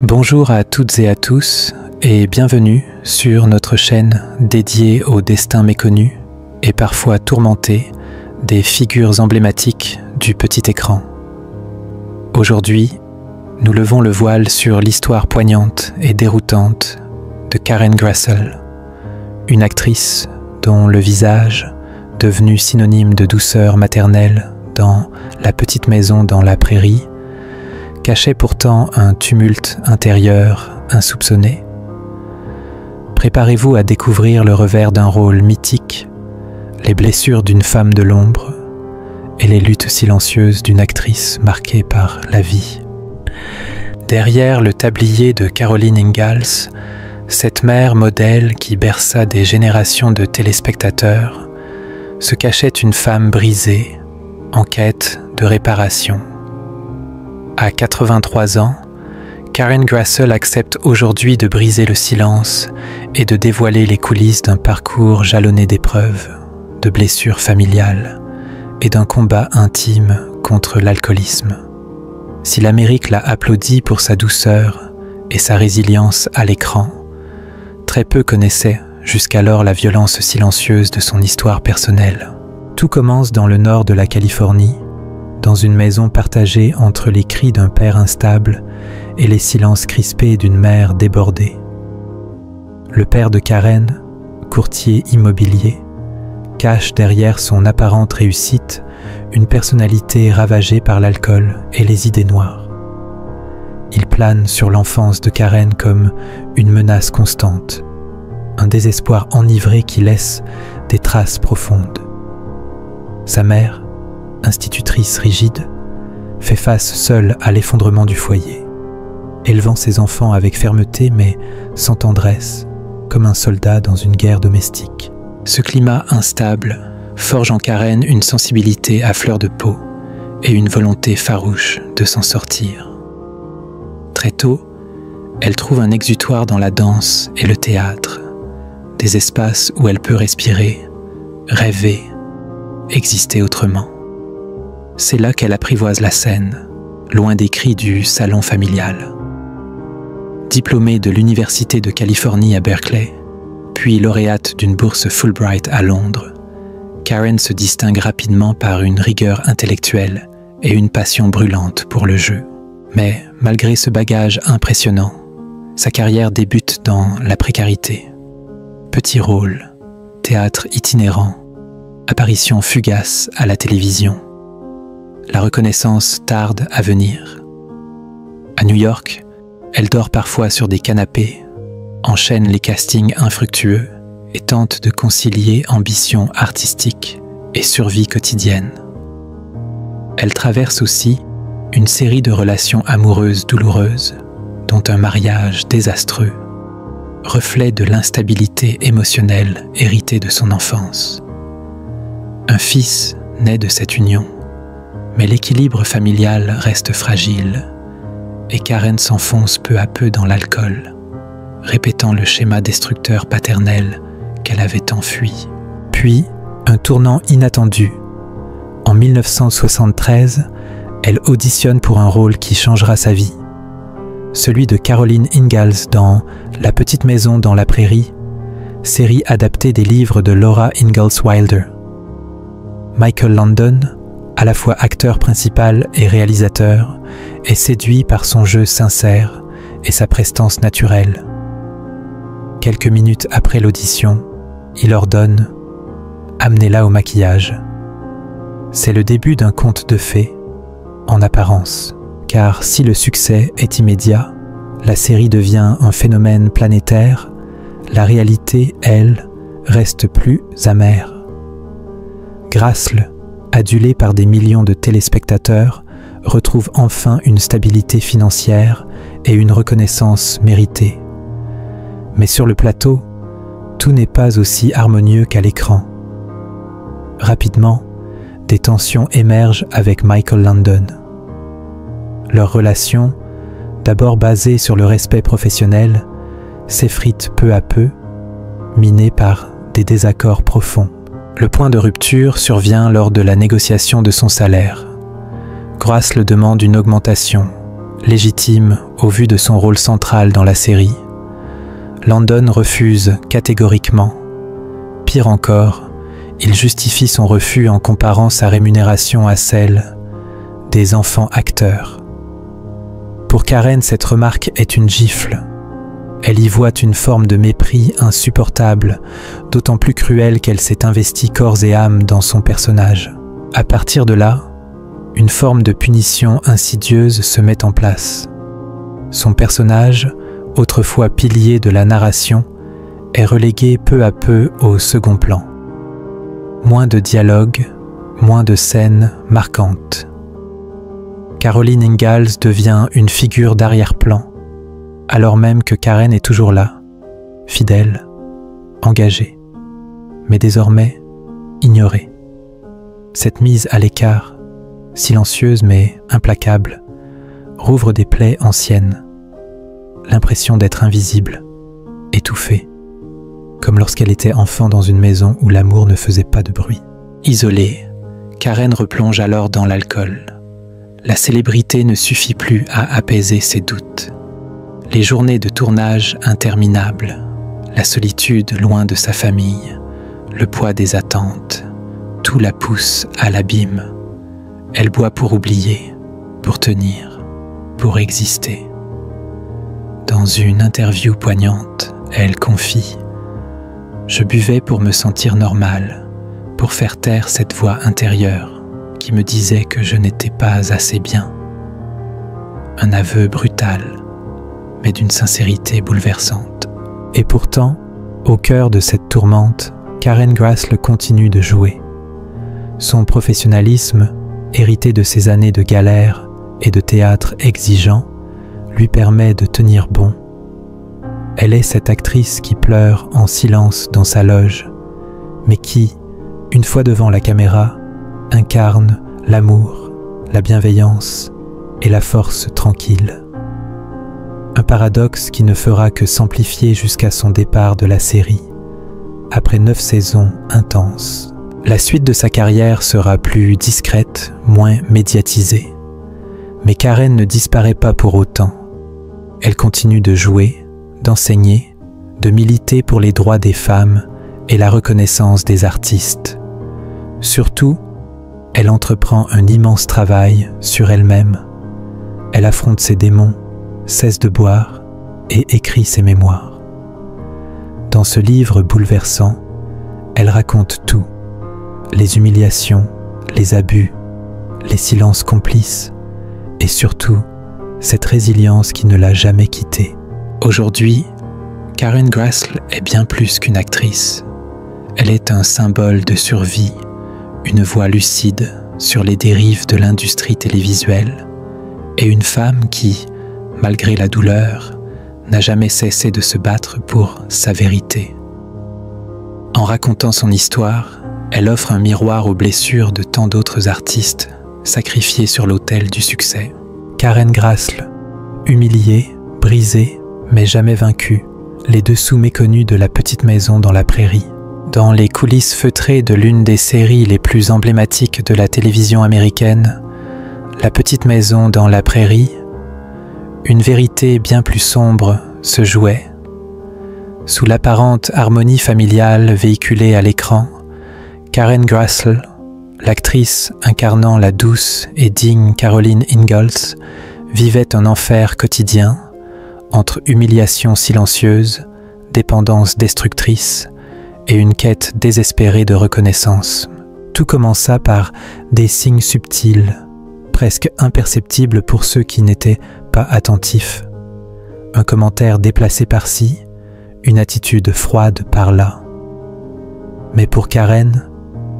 Bonjour à toutes et à tous et bienvenue sur notre chaîne dédiée au destin méconnu et parfois tourmenté des figures emblématiques du petit écran. Aujourd'hui, nous levons le voile sur l'histoire poignante et déroutante de Karen Grassle, une actrice dont le visage, devenu synonyme de douceur maternelle dans La petite maison dans la prairie, cachait pourtant un tumulte intérieur insoupçonné. Préparez-vous à découvrir le revers d'un rôle mythique, les blessures d'une femme de l'ombre et les luttes silencieuses d'une actrice marquée par la vie. Derrière le tablier de Caroline Ingalls, cette mère modèle qui berça des générations de téléspectateurs, se cachait une femme brisée, en quête de réparation. À 83 ans, Karen Grassle accepte aujourd'hui de briser le silence et de dévoiler les coulisses d'un parcours jalonné d'épreuves, de blessures familiales et d'un combat intime contre l'alcoolisme. Si l'Amérique l'a applaudi pour sa douceur et sa résilience à l'écran, très peu connaissaient jusqu'alors la violence silencieuse de son histoire personnelle. Tout commence dans le nord de la Californie, dans une maison partagée entre les cris d'un père instable et les silences crispés d'une mère débordée. Le père de Karen, courtier immobilier, cache derrière son apparente réussite une personnalité ravagée par l'alcool et les idées noires. Il plane sur l'enfance de Karen comme une menace constante, un désespoir enivré qui laisse des traces profondes. Sa mère, institutrice rigide, fait face seule à l'effondrement du foyer, élevant ses enfants avec fermeté mais sans tendresse, comme un soldat dans une guerre domestique. Ce climat instable forge en Karen une sensibilité à fleur de peau et une volonté farouche de s'en sortir. Très tôt, elle trouve un exutoire dans la danse et le théâtre, des espaces où elle peut respirer, rêver, exister autrement. C'est là qu'elle apprivoise la scène, loin des cris du salon familial. Diplômée de l'Université de Californie à Berkeley, puis lauréate d'une bourse Fulbright à Londres, Karen se distingue rapidement par une rigueur intellectuelle et une passion brûlante pour le jeu. Mais malgré ce bagage impressionnant, sa carrière débute dans la précarité. Petits rôles, théâtre itinérant, apparitions fugaces à la télévision. La reconnaissance tarde à venir. À New York, elle dort parfois sur des canapés, enchaîne les castings infructueux et tente de concilier ambition artistique et survie quotidienne. Elle traverse aussi une série de relations amoureuses douloureuses, dont un mariage désastreux, reflet de l'instabilité émotionnelle héritée de son enfance. Un fils naît de cette union, mais l'équilibre familial reste fragile et Karen s'enfonce peu à peu dans l'alcool, répétant le schéma destructeur paternel qu'elle avait enfui. Puis, un tournant inattendu. En 1973, elle auditionne pour un rôle qui changera sa vie, celui de Caroline Ingalls dans La petite maison dans la prairie, série adaptée des livres de Laura Ingalls Wilder. Michael Landon, à la fois acteur principal et réalisateur, est séduit par son jeu sincère et sa prestance naturelle. Quelques minutes après l'audition, il ordonne « Amenez-la au maquillage ». C'est le début d'un conte de fées, en apparence, car si le succès est immédiat, la série devient un phénomène planétaire, la réalité, elle, reste plus amère. Grassle, adulée par des millions de téléspectateurs, retrouve enfin une stabilité financière et une reconnaissance méritée. Mais sur le plateau, tout n'est pas aussi harmonieux qu'à l'écran. Rapidement, des tensions émergent avec Michael Landon. Leur relation, d'abord basée sur le respect professionnel, s'effrite peu à peu, minée par des désaccords profonds. Le point de rupture survient lors de la négociation de son salaire. Grassle demande une augmentation, légitime au vu de son rôle central dans la série, Landon refuse catégoriquement. Pire encore, il justifie son refus en comparant sa rémunération à celle des enfants acteurs. Pour Karen, cette remarque est une gifle. Elle y voit une forme de mépris insupportable, d'autant plus cruelle qu'elle s'est investie corps et âme dans son personnage. À partir de là, une forme de punition insidieuse se met en place. Son personnage, autrefois pilier de la narration, est relégué peu à peu au second plan. Moins de dialogue, moins de scènes marquantes. Caroline Ingalls devient une figure d'arrière-plan, alors même que Karen est toujours là, fidèle, engagée, mais désormais ignorée. Cette mise à l'écart, silencieuse mais implacable, rouvre des plaies anciennes, l'impression d'être invisible, étouffée, comme lorsqu'elle était enfant dans une maison où l'amour ne faisait pas de bruit. Isolée, Karen replonge alors dans l'alcool. La célébrité ne suffit plus à apaiser ses doutes. Les journées de tournage interminables, la solitude loin de sa famille, le poids des attentes, tout la pousse à l'abîme. Elle boit pour oublier, pour tenir, pour exister. Dans une interview poignante, elle confie « Je buvais pour me sentir normale, pour faire taire cette voix intérieure qui me disait que je n'étais pas assez bien. » Un aveu brutal, mais d'une sincérité bouleversante. Et pourtant, au cœur de cette tourmente, Karen Grassle continue de jouer. Son professionnalisme, hérité de ses années de galère et de théâtre exigeant, lui permet de tenir bon. Elle est cette actrice qui pleure en silence dans sa loge, mais qui, une fois devant la caméra, incarne l'amour, la bienveillance et la force tranquille. Un paradoxe qui ne fera que s'amplifier jusqu'à son départ de la série, après 9 saisons intenses. La suite de sa carrière sera plus discrète, moins médiatisée. Mais Karen ne disparaît pas pour autant. Elle continue de jouer, d'enseigner, de militer pour les droits des femmes et la reconnaissance des artistes. Surtout, elle entreprend un immense travail sur elle-même. Elle affronte ses démons, cesse de boire et écrit ses mémoires. Dans ce livre bouleversant, elle raconte tout. Les humiliations, les abus, les silences complices et surtout cette résilience qui ne l'a jamais quittée. Aujourd'hui, Karen Grassle est bien plus qu'une actrice. Elle est un symbole de survie, une voix lucide sur les dérives de l'industrie télévisuelle et une femme qui, malgré la douleur, n'a jamais cessé de se battre pour sa vérité. En racontant son histoire, elle offre un miroir aux blessures de tant d'autres artistes sacrifiés sur l'autel du succès. Karen Grassle, humiliée, brisée, mais jamais vaincue, les dessous méconnus de la petite maison dans la prairie. Dans les coulisses feutrées de l'une des séries les plus emblématiques de la télévision américaine, La petite maison dans la prairie, une vérité bien plus sombre se jouait. Sous l'apparente harmonie familiale véhiculée à l'écran, Karen Grassle, l'actrice incarnant la douce et digne Caroline Ingalls, vivait un enfer quotidien entre humiliation silencieuse, dépendance destructrice et une quête désespérée de reconnaissance. Tout commença par des signes subtils, presque imperceptibles pour ceux qui n'étaient pas attentifs. Un commentaire déplacé par-ci, une attitude froide par-là. Mais pour Karen,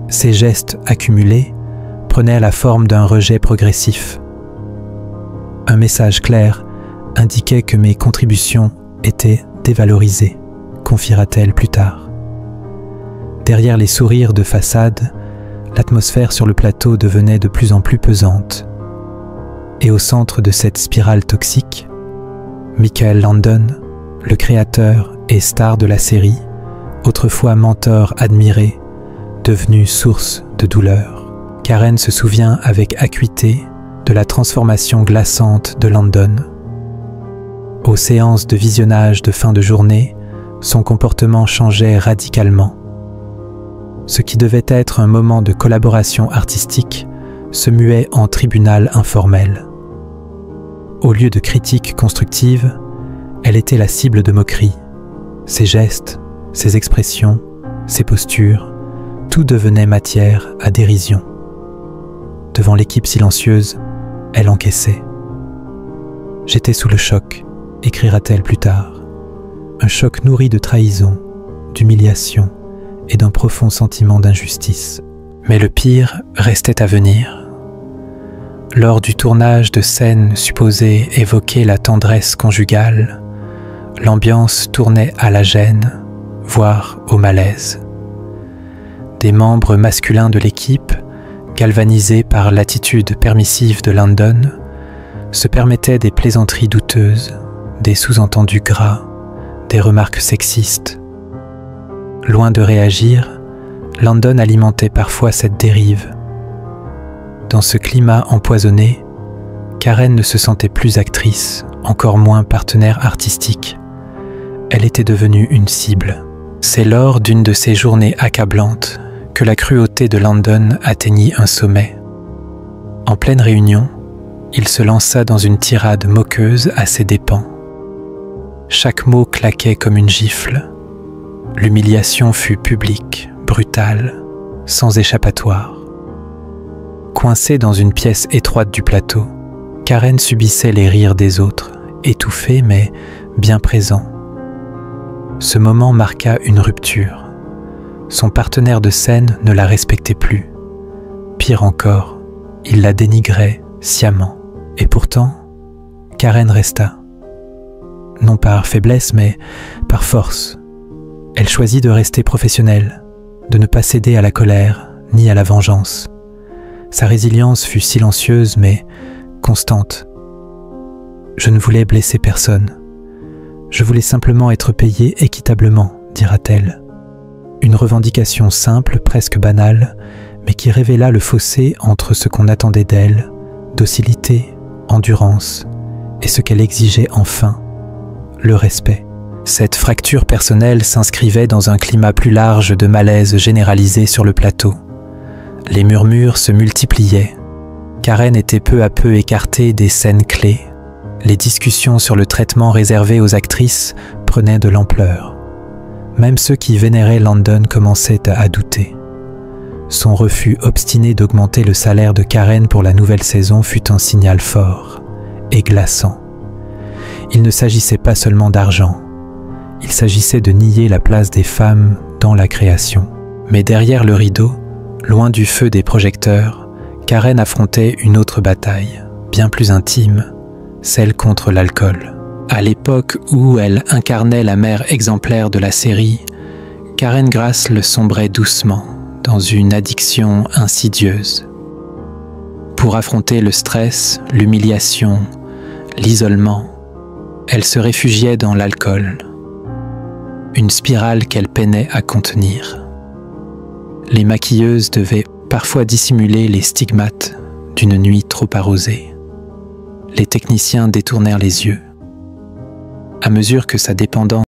ces gestes accumulés prenaient la forme d'un rejet progressif. Un message clair indiquait que mes contributions étaient dévalorisées, confiera-t-elle plus tard. Derrière les sourires de façade, l'atmosphère sur le plateau devenait de plus en plus pesante. Et au centre de cette spirale toxique, Michael Landon, le créateur et star de la série, autrefois mentor admiré, devenu source de douleur. Karen se souvient avec acuité de la transformation glaçante de Landon. Aux séances de visionnage de fin de journée, son comportement changeait radicalement. Ce qui devait être un moment de collaboration artistique se muait en tribunal informel. Au lieu de critiques constructives, elle était la cible de moqueries. Ses gestes, ses expressions, ses postures, tout devenait matière à dérision. Devant l'équipe silencieuse, elle encaissait. « J'étais sous le choc », écrira-t-elle plus tard. Un choc nourri de trahison, d'humiliation et d'un profond sentiment d'injustice. Mais le pire restait à venir. Lors du tournage de scènes supposées évoquer la tendresse conjugale, l'ambiance tournait à la gêne, voire au malaise. Des membres masculins de l'équipe, galvanisés par l'attitude permissive de Landon, se permettaient des plaisanteries douteuses, des sous-entendus gras, des remarques sexistes. Loin de réagir, Landon alimentait parfois cette dérive. Dans ce climat empoisonné, Karen ne se sentait plus actrice, encore moins partenaire artistique. Elle était devenue une cible. C'est lors d'une de ces journées accablantes que la cruauté de Landon atteignit un sommet. En pleine réunion, il se lança dans une tirade moqueuse à ses dépens. Chaque mot claquait comme une gifle. L'humiliation fut publique, brutale, sans échappatoire. Coincée dans une pièce étroite du plateau, Karen subissait les rires des autres, étouffée mais bien présent. Ce moment marqua une rupture. Son partenaire de scène ne la respectait plus. Pire encore, il la dénigrait sciemment. Et pourtant, Karen resta. Non par faiblesse, mais par force. Elle choisit de rester professionnelle, de ne pas céder à la colère ni à la vengeance. Sa résilience fut silencieuse mais constante. Je ne voulais blesser personne. Je voulais simplement être payée équitablement, dira-t-elle. Une revendication simple, presque banale, mais qui révéla le fossé entre ce qu'on attendait d'elle, docilité, endurance, et ce qu'elle exigeait enfin, le respect. Cette fracture personnelle s'inscrivait dans un climat plus large de malaise généralisé sur le plateau. Les murmures se multipliaient. Karen était peu à peu écartée des scènes clés. Les discussions sur le traitement réservé aux actrices prenaient de l'ampleur. Même ceux qui vénéraient Landon commençaient à douter. Son refus obstiné d'augmenter le salaire de Karen pour la nouvelle saison fut un signal fort et glaçant. Il ne s'agissait pas seulement d'argent, il s'agissait de nier la place des femmes dans la création. Mais derrière le rideau, loin du feu des projecteurs, Karen affrontait une autre bataille, bien plus intime, celle contre l'alcool. À l'époque où elle incarnait la mère exemplaire de la série, Karen Grassle sombrait doucement dans une addiction insidieuse. Pour affronter le stress, l'humiliation, l'isolement, elle se réfugiait dans l'alcool, une spirale qu'elle peinait à contenir. Les maquilleuses devaient parfois dissimuler les stigmates d'une nuit trop arrosée. Les techniciens détournèrent les yeux. À mesure que sa dépendance